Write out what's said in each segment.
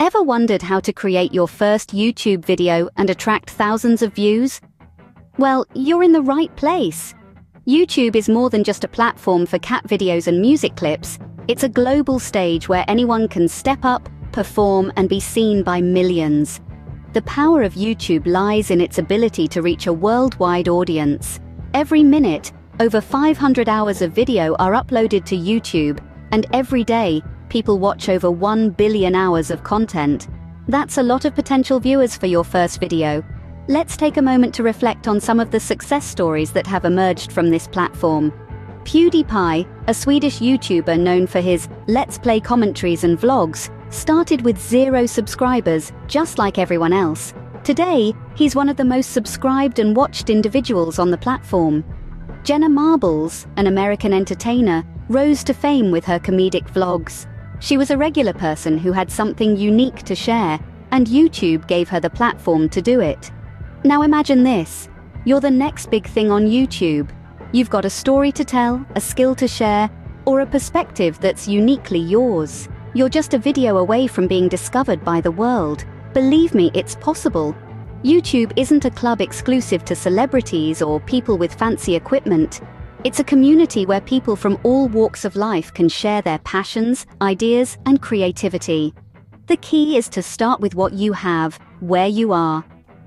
Ever wondered how to create your first YouTube video and attract thousands of views? Well, you're in the right place. YouTube is more than just a platform for cat videos and music clips. It's a global stage where anyone can step up, perform, and be seen by millions. The power of YouTube lies in its ability to reach a worldwide audience. Every minute, over 500 hours of video are uploaded to YouTube, and every day, people watch over 1 billion hours of content. That's a lot of potential viewers for your first video. Let's take a moment to reflect on some of the success stories that have emerged from this platform. PewDiePie, a Swedish YouTuber known for his Let's Play commentaries and vlogs, started with 0 subscribers, just like everyone else. Today, he's one of the most subscribed and watched individuals on the platform. Jenna Marbles, an American entertainer, rose to fame with her comedic vlogs. She was a regular person who had something unique to share, and YouTube gave her the platform to do it. Now imagine this. You're the next big thing on YouTube. You've got a story to tell, a skill to share, or a perspective that's uniquely yours. You're just a video away from being discovered by the world. Believe me, it's possible. YouTube isn't a club exclusive to celebrities or people with fancy equipment. It's a community where people from all walks of life can share their passions, ideas, and creativity. The key is to start with what you have, where you are.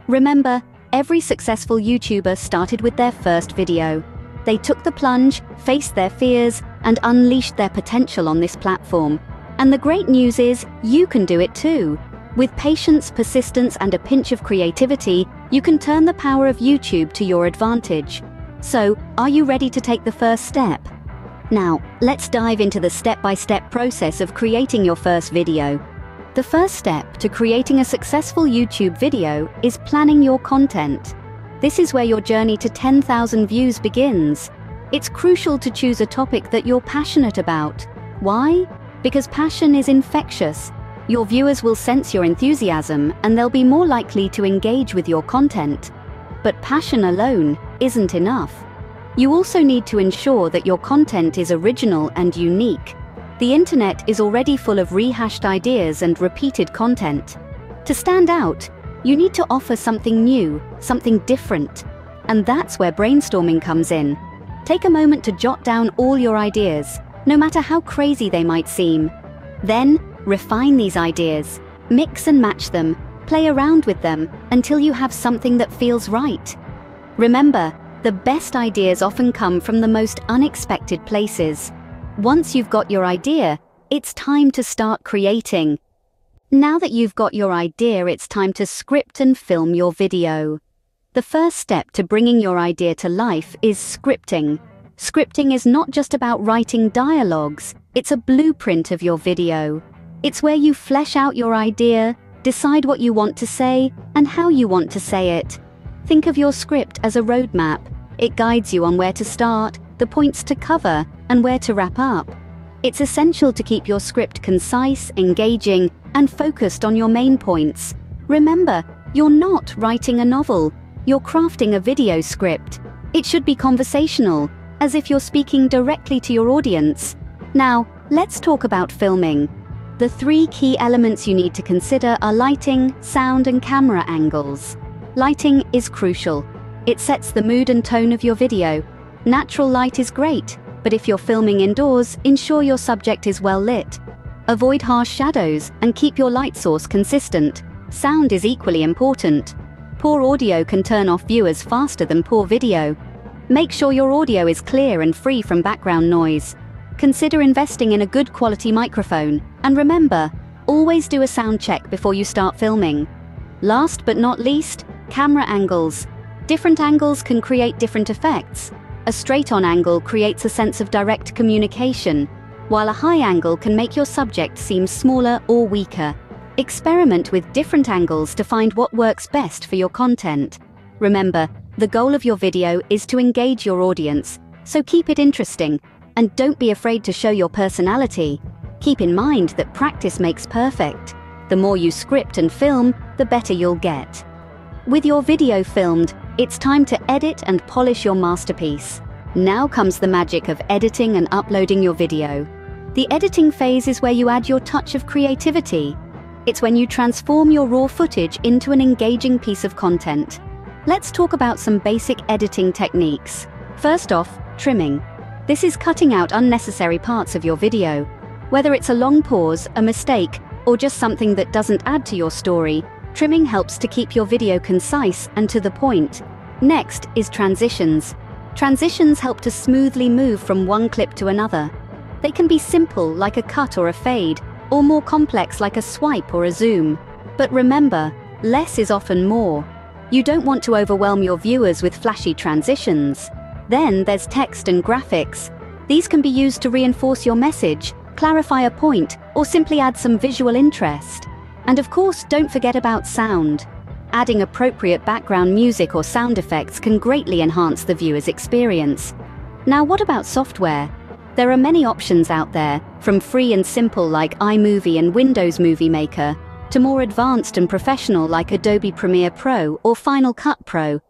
Remember, every successful YouTuber started with their first video. They took the plunge, faced their fears, and unleashed their potential on this platform. And the great news is, you can do it too. With patience, persistence, and a pinch of creativity, you can turn the power of YouTube to your advantage. So, are you ready to take the first step? Now, let's dive into the step-by-step process of creating your first video. The first step to creating a successful YouTube video is planning your content. This is where your journey to 10,000 views begins. It's crucial to choose a topic that you're passionate about. Why? Because passion is infectious. Your viewers will sense your enthusiasm, and they'll be more likely to engage with your content. But passion alone isn't enough. You also need to ensure that your content is original and unique. The internet is already full of rehashed ideas and repeated content. To stand out, you need to offer something new, something different. And that's where brainstorming comes in. Take a moment to jot down all your ideas, no matter how crazy they might seem. Then, refine these ideas, mix and match them, play around with them until you have something that feels right. Remember, the best ideas often come from the most unexpected places. Once you've got your idea, it's time to start creating. Now that you've got your idea, it's time to script and film your video. The first step to bringing your idea to life is scripting. Scripting is not just about writing dialogues, it's a blueprint of your video. It's where you flesh out your idea, decide what you want to say, and how you want to say it. Think of your script as a roadmap. It guides you on where to start, the points to cover, and where to wrap up. It's essential to keep your script concise, engaging, and focused on your main points. Remember, you're not writing a novel. You're crafting a video script. It should be conversational, as if you're speaking directly to your audience. Now, let's talk about filming. The 3 key elements you need to consider are lighting, sound, and camera angles. Lighting is crucial. It sets the mood and tone of your video. Natural light is great, but if you're filming indoors, ensure your subject is well lit. Avoid harsh shadows and keep your light source consistent. Sound is equally important. Poor audio can turn off viewers faster than poor video. Make sure your audio is clear and free from background noise. Consider investing in a good quality microphone. And remember, always do a sound check before you start filming. Last but not least, camera angles. Different angles can create different effects. A straight-on angle creates a sense of direct communication, while a high angle can make your subject seem smaller or weaker. Experiment with different angles to find what works best for your content. Remember, the goal of your video is to engage your audience, so keep it interesting, and don't be afraid to show your personality. Keep in mind that practice makes perfect. The more you script and film, the better you'll get. With your video filmed, it's time to edit and polish your masterpiece. Now comes the magic of editing and uploading your video. The editing phase is where you add your touch of creativity. It's when you transform your raw footage into an engaging piece of content. Let's talk about some basic editing techniques. First off, trimming. This is cutting out unnecessary parts of your video. Whether it's a long pause, a mistake, or just something that doesn't add to your story, trimming helps to keep your video concise and to the point. Next is transitions. Transitions help to smoothly move from one clip to another. They can be simple, like a cut or a fade, or more complex, like a swipe or a zoom. But remember, less is often more. You don't want to overwhelm your viewers with flashy transitions. Then there's text and graphics. These can be used to reinforce your message, clarify a point, or simply add some visual interest. And of course, don't forget about sound. Adding appropriate background music or sound effects can greatly enhance the viewer's experience. Now, what about software? There are many options out there, from free and simple like iMovie and Windows Movie Maker, to more advanced and professional like Adobe Premiere Pro or Final Cut Pro.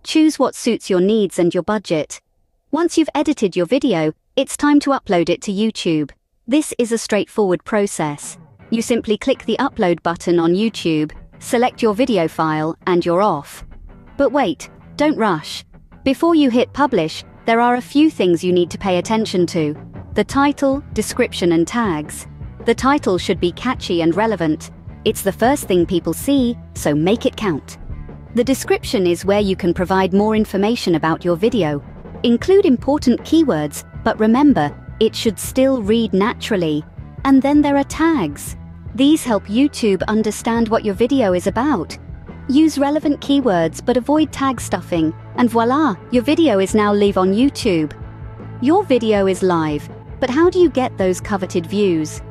Choose what suits your needs and your budget. Once you've edited your video, it's time to upload it to YouTube. This is a straightforward process. You simply click the upload button on YouTube, select your video file, and you're off. But wait, don't rush. Before you hit publish, there are a few things you need to pay attention to. The title, description, and tags. The title should be catchy and relevant. It's the first thing people see, so make it count. The description is where you can provide more information about your video. Include important keywords, but remember, it should still read naturally. And then there are tags. These help YouTube understand what your video is about. Use relevant keywords but avoid tag stuffing, and voila, your video is now live on YouTube. Your video is live, but how do you get those coveted views?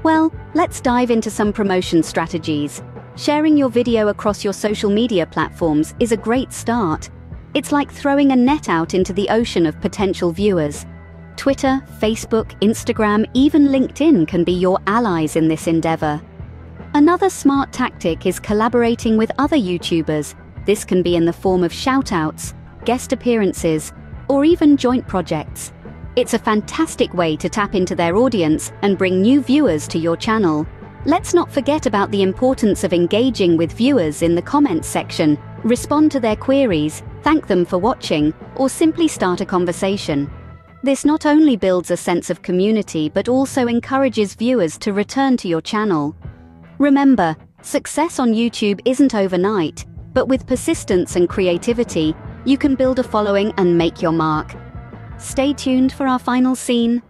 Well, let's dive into some promotion strategies. Sharing your video across your social media platforms is a great start. It's like throwing a net out into the ocean of potential viewers. Twitter, Facebook, Instagram, even LinkedIn can be your allies in this endeavor. Another smart tactic is collaborating with other YouTubers. This can be in the form of shoutouts, guest appearances, or even joint projects. It's a fantastic way to tap into their audience and bring new viewers to your channel. Let's not forget about the importance of engaging with viewers in the comments section. Respond to their queries, thank them for watching, or simply start a conversation. This not only builds a sense of community but also encourages viewers to return to your channel. Remember, success on YouTube isn't overnight, but with persistence and creativity, you can build a following and make your mark. Stay tuned for our final scene.